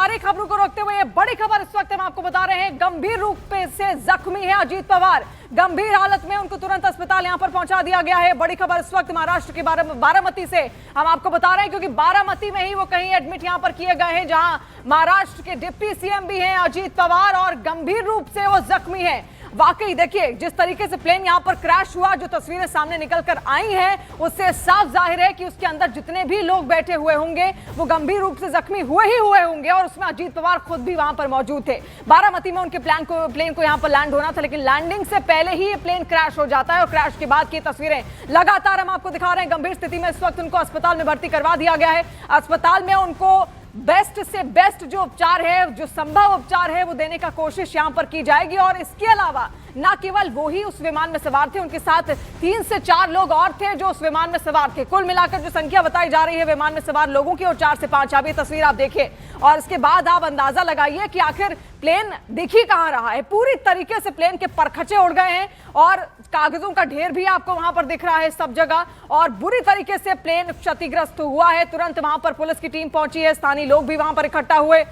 सारी खबरों को रोकते हुए ये बड़ी खबर इस वक्त हम आपको बता रहे हैं। गंभीर रूप से जख्मी है अजीत पवार, गंभीर हालत में उनको तुरंत अस्पताल यहां पर पहुंचा दिया गया है। बड़ी खबर इस वक्त महाराष्ट्र के बारामती से हम आपको बता रहे हैं, क्योंकि बारामती में ही वो कहीं एडमिट यहां पर किए गए हैं, जहां महाराष्ट्र के डिप्टी सीएम भी हैं अजीत पवार और गंभीर रूप से वो जख्मी है। वाकई देखिए जिस तरीके से प्लेन यहां पर क्रैश हुआ, जो तस्वीरें सामने निकल कर आई हैं, उससे साफ जाहिर है कि उसके अंदर जितने भी लोग बैठे हुए होंगे वो गंभीर रूप से जख्मी हुए होंगे और उसमें अजीत पवार खुद भी वहां पर मौजूद थे। बारामती में उनके प्लेन को यहां पर लैंड होना था, लेकिन लैंडिंग से पहले ही ये प्लेन क्रैश हो जाता है और क्रैश के बाद की तस्वीरें लगातार हम आपको दिखा रहे हैं। गंभीर स्थिति में इस वक्त उनको अस्पताल में भर्ती करवा दिया गया है। अस्पताल में उनको बेस्ट से बेस्ट जो उपचार है, जो संभव उपचार है, वो देने का कोशिश यहां पर की जाएगी। और इसके अलावा ना केवल वो ही उस विमान में सवार थे, उनके साथ 3 से 4 लोग और थे जो उस विमान में सवार थे। कुल मिलाकर जो संख्या बताई जा रही है विमान में सवार लोगों की, और 4 से 5। अब ये तस्वीर आप देखिए और इसके बाद आप अंदाजा लगाइए कि आखिर प्लेन दिख ही कहां रहा है। पूरी तरीके से प्लेन के परखचे उड़ गए हैं और कागजों का ढेर भी आपको वहां पर दिख रहा है सब जगह, और बुरी तरीके से प्लेन क्षतिग्रस्त हुआ है। तुरंत वहां पर पुलिस की टीम पहुंची है, स्थानीय लोग भी वहां पर इकट्ठा हुए।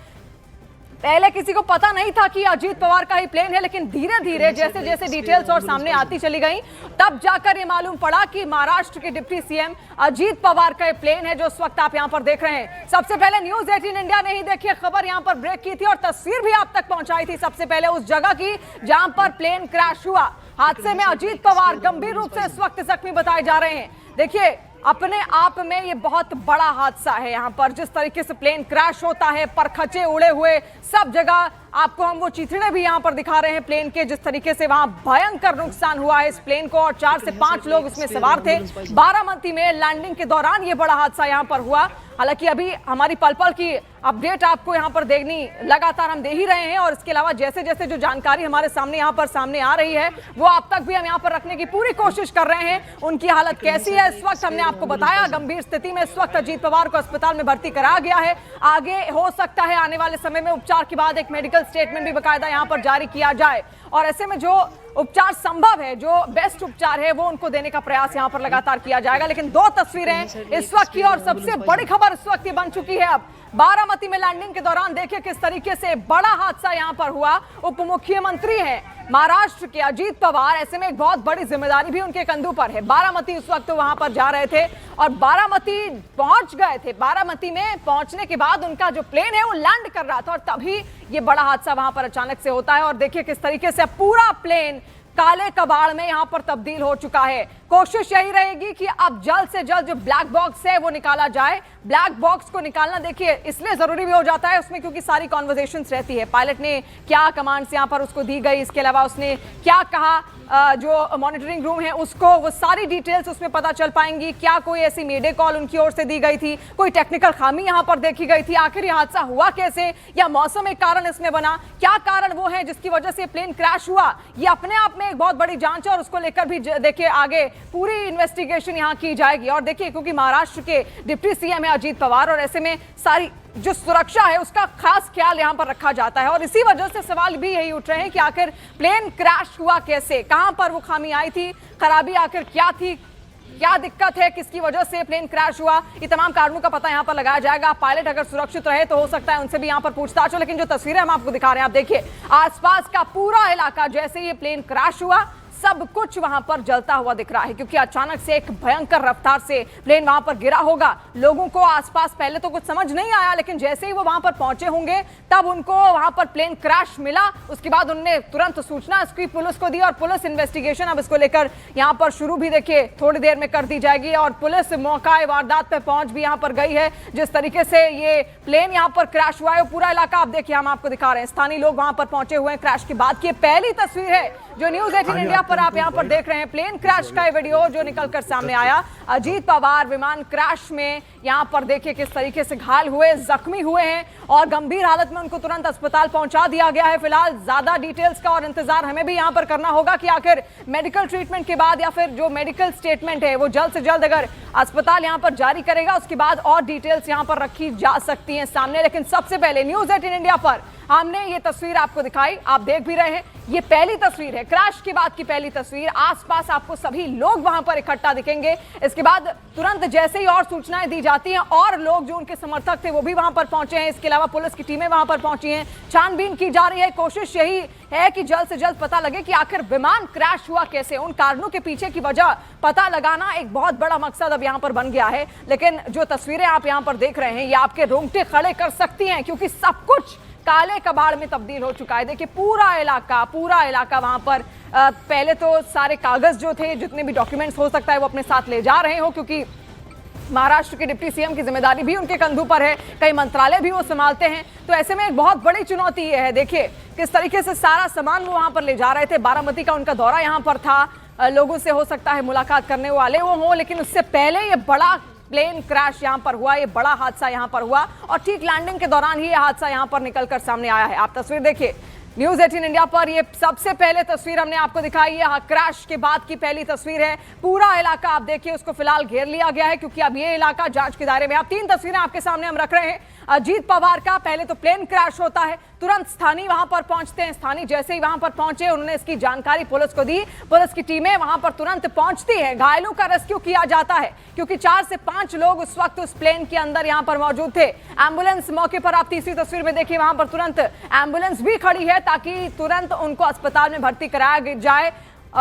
पहले किसी को पता नहीं था कि अजीत पवार का ही प्लेन है, लेकिन धीरे धीरे जैसे जैसे डिटेल्स और सामने आती चली गई, तब जाकर ये मालूम पड़ा कि महाराष्ट्र के डिप्टी सीएम अजीत पवार का ये प्लेन है जो इस वक्त आप यहां पर देख रहे हैं। सबसे पहले न्यूज़ 18 इंडिया ने ही देखिए खबर यहां पर ब्रेक की थी और तस्वीर भी आप तक पहुंचाई थी सबसे पहले उस जगह की जहां पर प्लेन क्रैश हुआ। हादसे में अजीत पवार गंभीर रूप से इस वक्त जख्मी बताए जा रहे हैं। देखिए अपने आप में ये बहुत बड़ा हादसा है। यहाँ पर जिस तरीके से प्लेन क्रैश होता है, परखचे उड़े हुए सब जगह, आपको हम वो चित्रे भी यहाँ पर दिखा रहे हैं प्लेन के, जिस तरीके से वहां भयंकर नुकसान हुआ है इस प्लेन को, और 4 से 5 लोग उसमें सवार थे। बारामती में लैंडिंग के दौरान ये बड़ा हादसा यहाँ पर हुआ। हालांकि अभी हमारी पल पल की अपडेट आपको यहाँ पर देखनी लगातार हम दे ही रहे हैं, और इसके अलावा जैसे जैसे जो जानकारी हमारे सामने यहाँ पर सामने आ रही है वो आप तक भी हम यहाँ पर रखने की पूरी कोशिश कर रहे हैं। उनकी हालत कैसी है इस वक्त हमने आपको बताया, गंभीर स्थिति में इस वक्त अजीत पवार को अस्पताल में भर्ती कराया गया है। आगे हो सकता है आने वाले समय में उपचार के बाद एक मेडिकल स्टेटमेंट भी बाकायदा यहाँ पर जारी किया जाए, और ऐसे में जो उपचार संभव है, जो बेस्ट उपचार है, वो उनको देने का प्रयास यहाँ पर लगातार किया जाएगा। लेकिन 2 तस्वीरें इस वक्त की, और सबसे बड़ी खबर इस वक्त ये बन चुकी है अब बारामती में लैंडिंग के दौरान देखिए किस तरीके से बड़ा हादसा यहाँ पर हुआ। उप मुख्यमंत्री हैं महाराष्ट्र के अजीत पवार, ऐसे में एक बहुत बड़ी जिम्मेदारी भी उनके कंधों पर है। बारामती उस वक्त वहां पर जा रहे थे और बारामती पहुंच गए थे। बारामती में पहुंचने के बाद उनका जो प्लेन है वो लैंड कर रहा था और तभी ये बड़ा हादसा वहां पर अचानक से होता है। और देखिए किस तरीके से पूरा प्लेन काले कबाड़ में यहां पर तब्दील हो चुका है। कोशिश यही रहेगी कि अब जल्द से जल्द जो ब्लैक बॉक्स है वो निकाला जाए। ब्लैक बॉक्स को निकालना देखिए इसलिए जरूरी भी हो जाता है उसमें, क्योंकि सारी कॉन्वर्सेशंस रहती है। पायलट ने क्या कमांड्स यहां पर उसको दी गई, इसके अलावा उसने क्या कहा, जो मॉनिटरिंग रूम है उसको, वो सारी डिटेल्स उसमें पता चल पाएंगी। क्या कोई ऐसी मेडे कॉल उनकी ओर से दी गई थी, कोई टेक्निकल खामी यहां पर देखी गई थी, आखिर ये हादसा हुआ कैसे, या मौसम एक कारण इसमें बना, क्या कारण वो है जिसकी वजह से प्लेन क्रैश हुआ। ये अपने आप में एक बहुत बड़ी जांच है और उसको लेकर भी देखिए आगे पूरी इन्वेस्टिगेशन यहां की जाएगी। और देखिए क्योंकि महाराष्ट्र के डिप्टी सीएम है अजीत पवार, और ऐसे में सारी जो सुरक्षा है उसका खास ख्याल यहां पर रखा जाता है, और इसी वजह से सवाल भी यही उठ रहे हैं कि आखिर प्लेन क्रैश हुआ कैसे, कहां पर वो खामी आई थी, खराबी आखिर क्या थी, क्या दिक्कत है, किसकी वजह से प्लेन क्रैश हुआ। ये तमाम कारणों का पता यहां पर लगाया जाएगा। पायलट अगर सुरक्षित रहे तो हो सकता है उनसे भी यहां पर पूछताछ हो। लेकिन जो तस्वीरें हम आपको दिखा रहे हैं, आप देखिए आसपास का पूरा इलाका जैसे ये प्लेन क्रैश हुआ सब कुछ वहां पर जलता हुआ दिख रहा है, क्योंकि अचानक से एक भयंकर रफ्तार से प्लेन वहां पर गिरा होगा। लोगों को आसपास पहले तो कुछ समझ नहीं आया, लेकिन जैसे ही वो वहां पर पहुंचे होंगे तब उनको वहां पर प्लेन क्रैश मिला। उसके बाद उन्होंने तुरंत सूचना इसकी पुलिस को दी और पुलिस इन्वेस्टिगेशन अब इसको लेकर यहां पर शुरू भी देखिए थोड़ी देर में कर दी जाएगी। और पुलिस मौका वारदात पे पहुंच भी यहां पर गई है। जिस तरीके से ये प्लेन यहां पर क्रैश हुआ है पूरा इलाका आप देखिए हम आपको दिखा रहे हैं, स्थानीय लोग वहां पर पहुंचे हुए हैं। क्रैश के बाद की पहली तस्वीर है जो न्यूज़ 18 इंडिया पर आप यहां पर देख रहे हैं। प्लेन क्रैश का ये वीडियो जो निकलकर सामने आया, अजीत पवार विमान क्रैश में यहां पर देखिए किस तरीके से घायल हुए, जख्मी हुए हैं और गंभीर हालत में उनको तुरंत अस्पताल पहुंचा दिया गया है। फिलहाल ज्यादा डिटेल्स का और इंतजार हमें भी यहां पर करना होगा कि आखिर मेडिकल ट्रीटमेंट के बाद या फिर जो मेडिकल स्टेटमेंट है वो जल्द से जल्द अगर अस्पताल यहां पर जारी करेगा उसके बाद और डिटेल्स यहां पर रखी जा सकती हैं सामने। लेकिन सबसे पहले न्यूज़ 18 इंडिया पर हमने ये तस्वीर आपको दिखाई, आप देख भी रहे हैं, ये पहली तस्वीर है, क्रैश के बाद की पहली तस्वीर। आसपास आपको सभी लोग वहां पर इकट्ठा दिखेंगे। इसके बाद तुरंत जैसे ही और सूचनाएं दी जाती हैं और लोग जो उनके समर्थक थे वो भी वहां पर पहुंचे हैं। इसके अलावा पुलिस की टीमें वहां पर पहुंची हैं, छानबीन की जा रही है। कोशिश यही है कि जल्द से जल्द पता लगे कि आखिर विमान क्रैश हुआ कैसे, उन कारणों के पीछे की वजह पता लगाना एक बहुत बड़ा मकसद अब यहां पर बन गया है। लेकिन जो तस्वीरें आप यहां पर देख रहे हैं ये आपके रोंगटे खड़े कर सकती हैं, क्योंकि सब कुछ काले कबाड़ में तब्दील हो चुका है। देखिए पूरा इलाका वहां पर पहले तो सारे कागज जो थे, जितने भी डॉक्यूमेंट्स हो सकता है वो अपने साथ ले जा रहे हो, क्योंकि महाराष्ट्र के डिप्टी सीएम की जिम्मेदारी भी उनके कंधों पर है, कई मंत्रालय भी वो संभालते हैं। तो ऐसे में एक बहुत बड़ी चुनौती ये है, देखिए किस तरीके से सारा सामान वो वहां पर ले जा रहे थे। बारामती का उनका दौरा यहां पर था, लोगों से हो सकता है मुलाकात करने वाले वो हों, लेकिन उससे पहले ये बड़ा प्लेन क्रैश यहां पर हुआ, ये बड़ा हादसा यहां पर हुआ और ठीक लैंडिंग के दौरान ही ये हादसा यहां पर निकलकर सामने आया है। आप तस्वीर देखिए, न्यूज़ 18 इंडिया पर ये सबसे पहले तस्वीर हमने आपको दिखाई है, क्रैश के बाद की पहली तस्वीर है। पूरा इलाका आप देखिए उसको फिलहाल घेर लिया गया है, क्योंकि अब ये इलाका जांच के दायरे में। अब 3 तस्वीरें आपके सामने हम रख रहे हैं। अजीत पवार का पहले तो प्लेन क्रैश होता है, तुरंत स्थानीय वहां पर पहुंचते हैं। स्थानीय जैसे ही वहां पर पहुंचे उन्होंने इसकी जानकारी पुलिस को दी, पुलिस की टीमें वहां पर तुरंत पहुंचती हैं। घायलों का रेस्क्यू किया जाता है, क्योंकि 4 से 5 लोग उस वक्त उस प्लेन के अंदर यहां पर मौजूद थे। एम्बुलेंस मौके पर आप तीसरी तस्वीर में देखिए, वहां पर तुरंत एम्बुलेंस भी खड़ी है ताकि तुरंत उनको अस्पताल में भर्ती कराया जाए।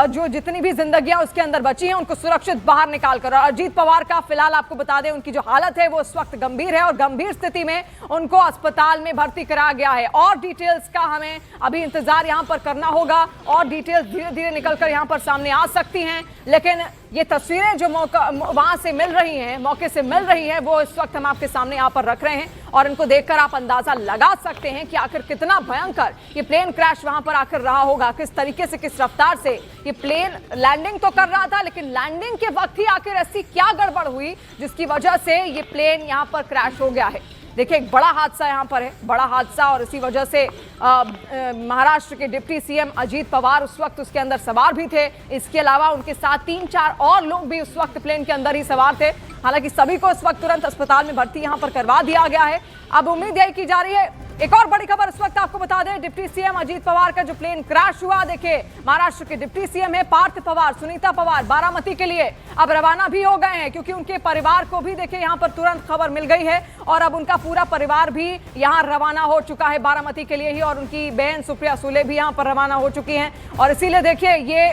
जो जितनी भी जिंदगियां उसके अंदर बची हैं उनको सुरक्षित बाहर निकाल कर। और अजीत पवार का फिलहाल आपको बता दें उनकी जो हालत है वो इस वक्त गंभीर है और गंभीर स्थिति में उनको अस्पताल में भर्ती कराया गया है। और डिटेल्स का हमें अभी इंतजार यहां पर करना होगा और डिटेल्स धीरे धीरे निकलकर यहां पर सामने आ सकती हैं। लेकिन ये तस्वीरें जो वहां से मिल रही हैं, मौके से मिल रही हैं, वो इस वक्त हम आपके सामने यहां पर रख रहे हैं और इनको देखकर आप अंदाजा लगा सकते हैं कि आखिर कितना भयंकर ये प्लेन क्रैश वहां पर आखिर रहा होगा। किस तरीके से, किस रफ्तार से ये प्लेन लैंडिंग तो कर रहा था, लेकिन लैंडिंग के वक्त ही आखिर ऐसी क्या गड़बड़ हुई जिसकी वजह से ये प्लेन यहां पर क्रैश हो गया है। देखिए एक बड़ा हादसा यहां पर है, बड़ा हादसा, और इसी वजह से महाराष्ट्र के डिप्टी सीएम अजीत पवार उस वक्त उसके अंदर सवार भी थे। इसके अलावा उनके साथ 3-4 और लोग भी उस वक्त प्लेन के अंदर ही सवार थे। हालांकि सभी को इस वक्त तुरंत अस्पताल में भर्ती यहां पर करवा दिया गया है। अब उम्मीद यही की जा रही है। एक और बड़ी खबर इस वक्त आपको बता दें, डिप्टी सीएम अजीत पवार का जो प्लेन क्रैश हुआ, देखिए महाराष्ट्र के डिप्टी सीएम है पार्थ पवार, सुनीता पवार बारामती के लिए अब रवाना भी हो गए हैं, क्योंकि उनके परिवार को भी देखिए यहां पर तुरंत खबर मिल गई है और अब उनका पूरा परिवार भी यहां रवाना हो चुका है बारामती के लिए ही, और उनकी बहन सुप्रिया सुले भी यहां पर रवाना हो चुकी हैं। और इसीलिए देखिए ये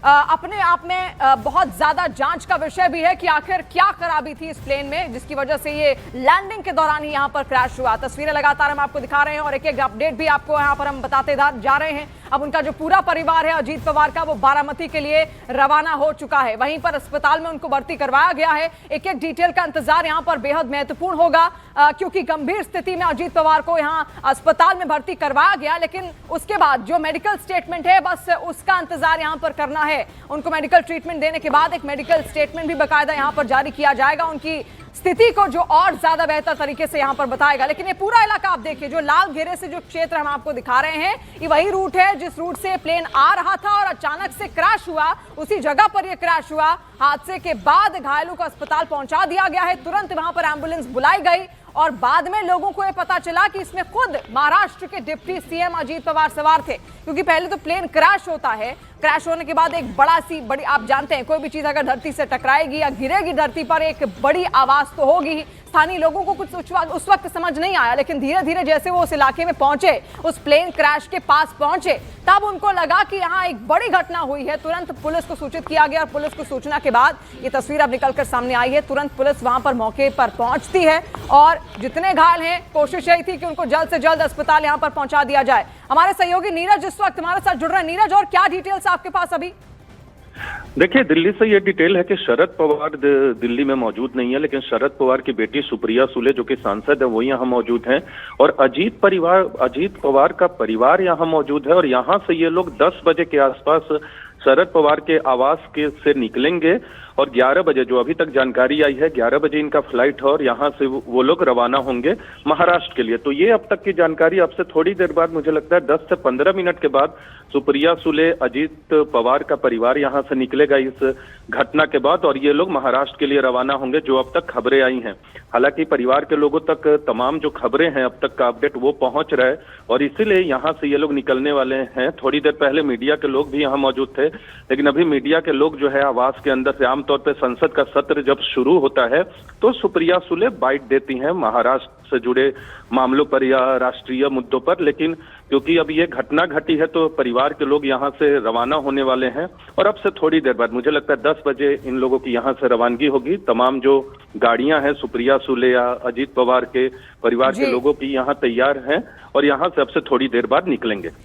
अपने आप में बहुत ज्यादा जांच का विषय भी है कि आखिर क्या खराबी थी इस प्लेन में जिसकी वजह से ये लैंडिंग के दौरान ही यहां पर क्रैश हुआ। तस्वीरें लगातार हम आपको दिखा रहे हैं और एक एक अपडेट भी आपको यहां पर हम बताते जा रहे हैं। अब उनका जो पूरा परिवार है अजीत पवार का, वो बारामती के लिए रवाना हो चुका है। वहीं पर अस्पताल में उनको भर्ती करवाया गया है। एक एक डिटेल का इंतजार यहां पर बेहद महत्वपूर्ण होगा, क्योंकि गंभीर स्थिति में अजीत पवार को यहां अस्पताल में भर्ती करवाया गया, लेकिन उसके बाद जो मेडिकल स्टेटमेंट है बस उसका इंतजार यहां पर करना है। उनको मेडिकल ट्रीटमेंट देने के बाद एक मेडिकल स्टेटमेंट भी बाकायदा यहां पर जारी किया जाएगा, उनकी स्थिति को जो और ज्यादा बेहतर तरीके से यहां पर बताएगा। लेकिन ये पूरा इलाका आप देखिए, जो लाल घेरे से जो क्षेत्र हम आपको दिखा रहे हैं, ये वही रूट है जिस रूट से प्लेन आ रहा था और अचानक से क्रैश हुआ। उसी जगह पर यह क्रैश हुआ। हादसे के बाद घायलों को अस्पताल पहुंचा दिया गया है, तुरंत वहां पर एम्बुलेंस बुलाई गई और बाद में लोगों को यह पता चला कि इसमें खुद महाराष्ट्र के डिप्टी सीएम अजीत पवार सवार थे, क्योंकि पहले तो प्लेन क्रैश होता है, क्रैश होने के बाद एक बड़ी आप जानते हैं कोई भी चीज अगर धरती से टकराएगी या गिरेगी धरती पर एक बड़ी आवाज तो होगी। स्थानीय लोगों को कुछ उस वक्त समझ नहीं आया, लेकिन धीरे धीरे जैसे वो उस इलाके में पहुंचे, उस प्लेन क्रैश के पास पहुंचे, तब उनको लगा कि यहाँ एक बड़ी घटना हुई है। तुरंत पुलिस को सूचित किया गया और पुलिस को सूचना के बाद ये तस्वीर अब निकलकर सामने आई है। तुरंत पुलिस वहां पर मौके पर पहुंचती है और जितने घायल हैं कोशिश यही थी कि उनको जल्द से जल्द अस्पताल यहां पर पहुंचा दिया जाए। हमारे सहयोगी नीरज इस वक्त हमारे साथ जुड़ रहे हैं। नीरज, और क्या डिटेल्स आपके पास अभी? देखिए, दिल्ली से ये डिटेल है कि शरद पवार दिल्ली में मौजूद नहीं है, लेकिन शरद पवार की बेटी सुप्रिया सुले जो कि सांसद है वो यहाँ मौजूद हैं और अजीत पवार का परिवार यहाँ मौजूद है। और यहाँ से ये लोग 10 बजे के आसपास शरद पवार के आवास से निकलेंगे और 11 बजे, जो अभी तक जानकारी आई है, 11 बजे इनका फ्लाइट है और यहाँ से वो लोग रवाना होंगे महाराष्ट्र के लिए। तो ये अब तक की जानकारी। अब से थोड़ी देर बाद, मुझे लगता है 10 से 15 मिनट के बाद, सुप्रिया सुले, अजीत पवार का परिवार यहाँ से निकलेगा इस घटना के बाद और ये लोग महाराष्ट्र के लिए रवाना होंगे, जो अब तक खबरें आई हैं। हालांकि परिवार के लोगों तक तमाम जो खबरें हैं अब तक का अपडेट वो पहुंच रहा है और इसीलिए यहाँ से ये लोग निकलने वाले हैं। थोड़ी देर पहले मीडिया के लोग भी यहाँ मौजूद थे, लेकिन अभी मीडिया के लोग जो है आवास के अंदर से, आमतौर पे संसद का सत्र जब शुरू होता है तो सुप्रिया सुले बाइट देती हैं महाराष्ट्र से जुड़े मामलों पर या राष्ट्रीय मुद्दों पर, लेकिन क्योंकि अब ये घटना घटी है तो परिवार के लोग यहाँ से रवाना होने वाले हैं और अब से थोड़ी देर बाद मुझे लगता है 10 बजे इन लोगों की यहाँ से रवानगी होगी। तमाम जो गाड़ियां हैं सुप्रिया सुले या अजीत पवार के परिवार के लोगों की यहाँ तैयार हैं और यहाँ से अब से थोड़ी देर बाद निकलेंगे।